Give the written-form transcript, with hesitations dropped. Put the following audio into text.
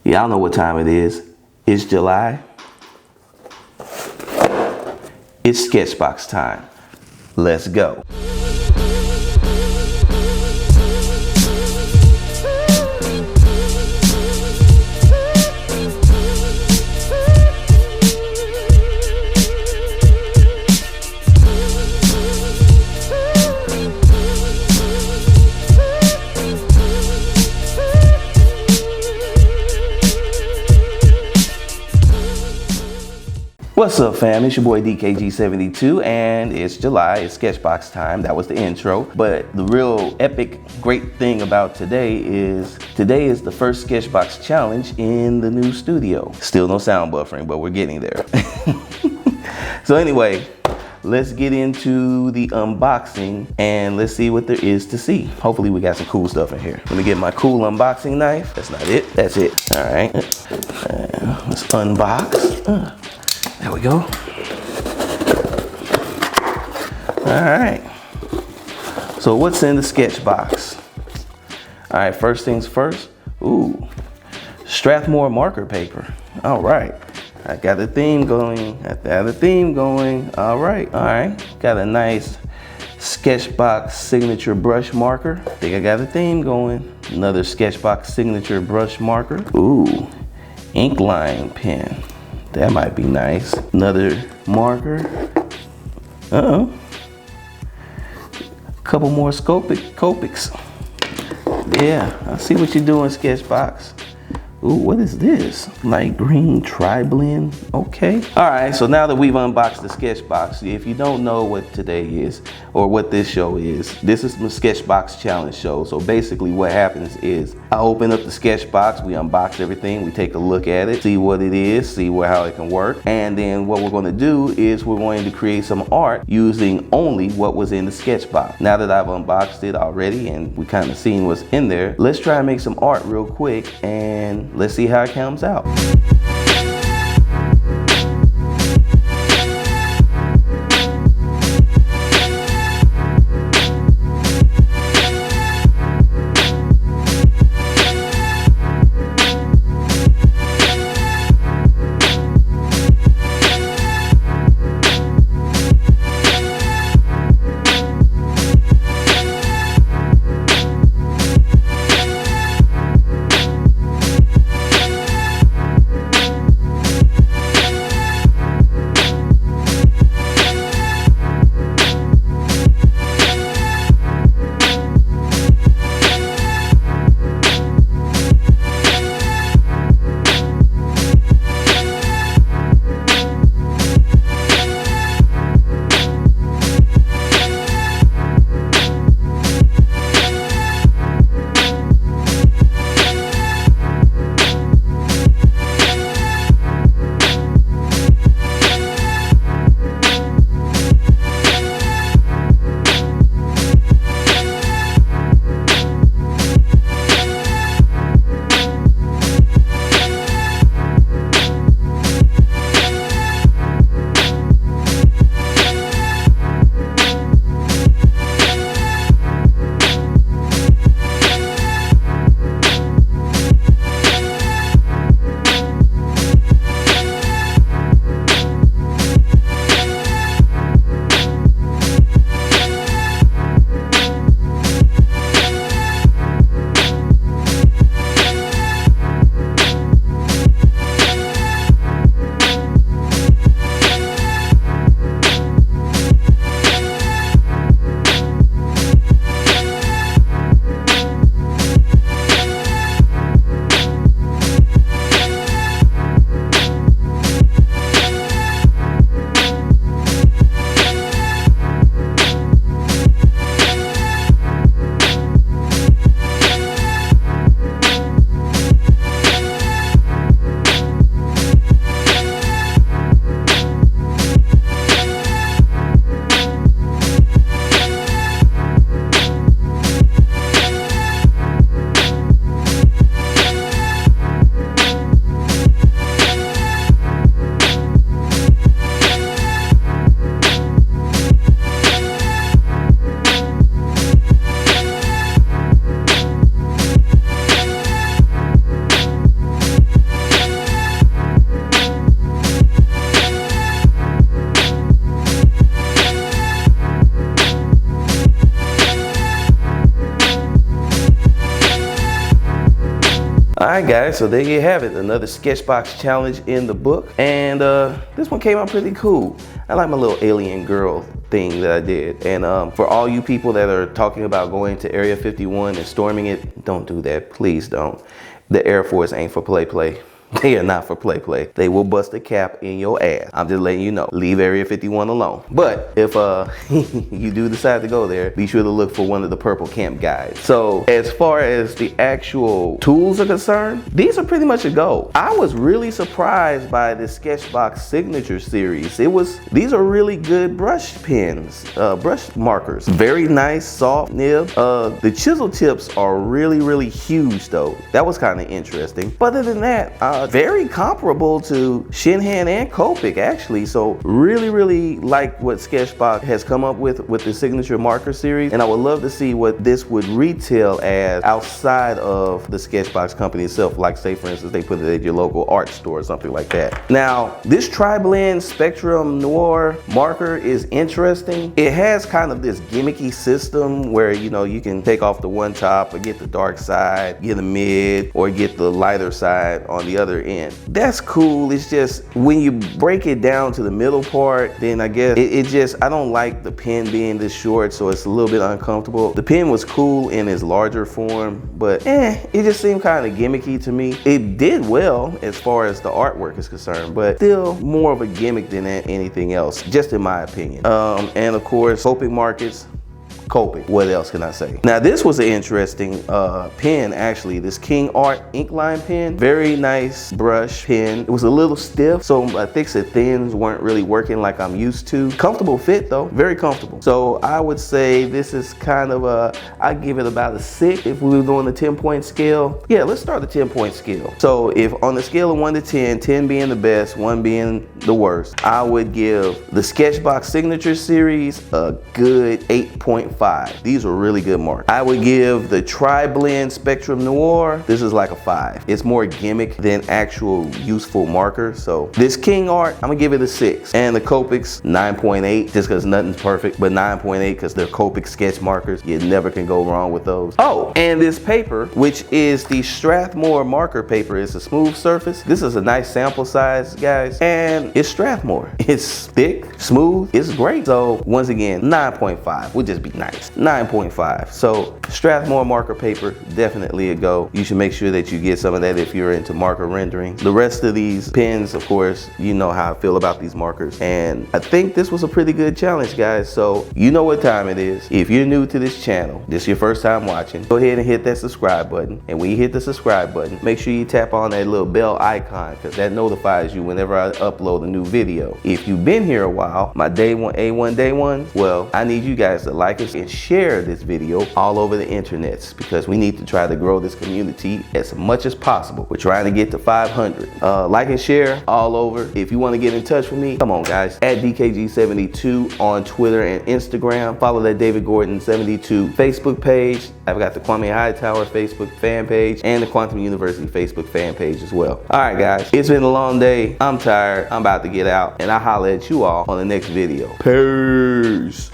Y'all know what time it is. It's July. It's Sketchbox time. Let's go. What's up, fam? It's your boy DKG72 and it's July. It's Sketchbox time. That was the intro. But the real epic great thing about today is the first Sketchbox challenge in the new studio. Still no sound buffering, but we're getting there. So anyway, let's get into the unboxing and let's see what there is to see. Hopefully we got some cool stuff in here. Let me get my cool unboxing knife. That's not it. That's it. All right. Let's unbox. There we go. All right. So what's in the Sketchbox? All right, first things first. Ooh, Strathmore marker paper. All right. I got the theme going. All right. Got a nice Sketchbox signature brush marker. I think I got a theme going. Another Sketchbox signature brush marker. Ooh, ink line pen. That might be nice. Another marker. Couple more Copics. Yeah, I see what you're doing, Sketchbox. Ooh, what is this? Light green tri-blend. Okay. All right, so now that we've unboxed the Sketchbox, if you don't know what today is or what this show is, this is the Sketchbox challenge show. So basically what happens is I open up the Sketchbox, we unbox everything, we take a look at it, see what it is, see how it can work. And then what we're going to do is we're going to create some art using only what was in the Sketchbox. Now that I've unboxed it already and we kind of seen what's in there, let's try and make some art real quick and let's see how it comes out. Alright guys, so there you have it, another Sketchbox challenge in the book, and this one came out pretty cool. I like my little alien girl thing that I did, and for all you people that are talking about going to Area 51 and storming it, don't do that, please don't. The Air Force ain't for play. They are not for play. They will bust a cap in your ass. I'm just letting you know. Leave Area 51 alone. But if you do decide to go there, be sure to look for one of the purple camp guides. So as far as the actual tools are concerned, these are pretty much a go. I was really surprised by the Sketchbox signature series. These are really good brush pens, brush markers. Very nice, soft nib. The chisel tips are really huge though. That was kind of interesting. But other than that, very comparable to Shinhan and Copic actually. So really like what Sketchbox has come up with the signature marker series, and I would love to see what this would retail as outside of the Sketchbox company itself. Like say for instance they put it at your local art store or something like that. Now this Tri-Blend Spectrum Noir marker is interesting. It has kind of this gimmicky system where you can take off the one top or get the dark side, get a mid, or get the lighter side on the other end. That's cool. It's just when you break it down to the middle part, then I guess I don't like the pen being this short, so it's a little bit uncomfortable. The pen was cool in its larger form, but it just seemed kind of gimmicky to me. It did well as far as the artwork is concerned, but still more of a gimmick than anything else, just in my opinion. And of course, Copic markets. Copic. What else can I say? Now this was an interesting pen actually. This King Art ink line pen. Very nice brush pen. It was a little stiff, so my thicks and thins weren't really working like I'm used to. Comfortable fit though, very comfortable. So I would say this is kind of I give it about a 6 if we were doing the 10-point scale. Yeah, let's start the 10-point scale. So if on the scale of 1 to 10, 10 being the best, 1 being the worst, I would give the Sketchbox Signature Series a good 8.5. These are really good marks. I would give the Tri-Blend Spectrum Noir, this is like a 5. It's more gimmick than actual useful marker. So this King Art, I'm gonna give it a 6. And the Copics, 9.8, just because nothing's perfect, but 9.8 because they're Copic sketch markers. You never can go wrong with those. Oh, and this paper, which is the Strathmore marker paper, is a smooth surface. This is a nice sample size, guys, and it's Strathmore. It's thick, smooth, it's great. So once again, 9.5 would just be nice. 9.5. So Strathmore marker paper, definitely a go. You should make sure that you get some of that if you're into marker rendering. The rest of these pens, of course, you know how I feel about these markers. And I think this was a pretty good challenge, guys. So you know what time it is. If you're new to this channel, this is your first time watching, go ahead and hit that subscribe button. And when you hit the subscribe button, make sure you tap on that little bell icon because that notifies you whenever I upload a new video. If you've been here a while, my day one, well, I need you guys to like us and share this video all over the internets because we need to try to grow this community as much as possible. We're trying to get to 500. Like and share all over. If you want to get in touch with me, come on guys, at DKG72 on Twitter and Instagram. Follow that David Gordon 72 Facebook page. I've got the KWAME HIGHTOWER Facebook fan page and the Quantum University Facebook fan page as well. All right guys, it's been a long day. I'm tired. I'm about to get out and I'll holler at you all on the next video. Peace.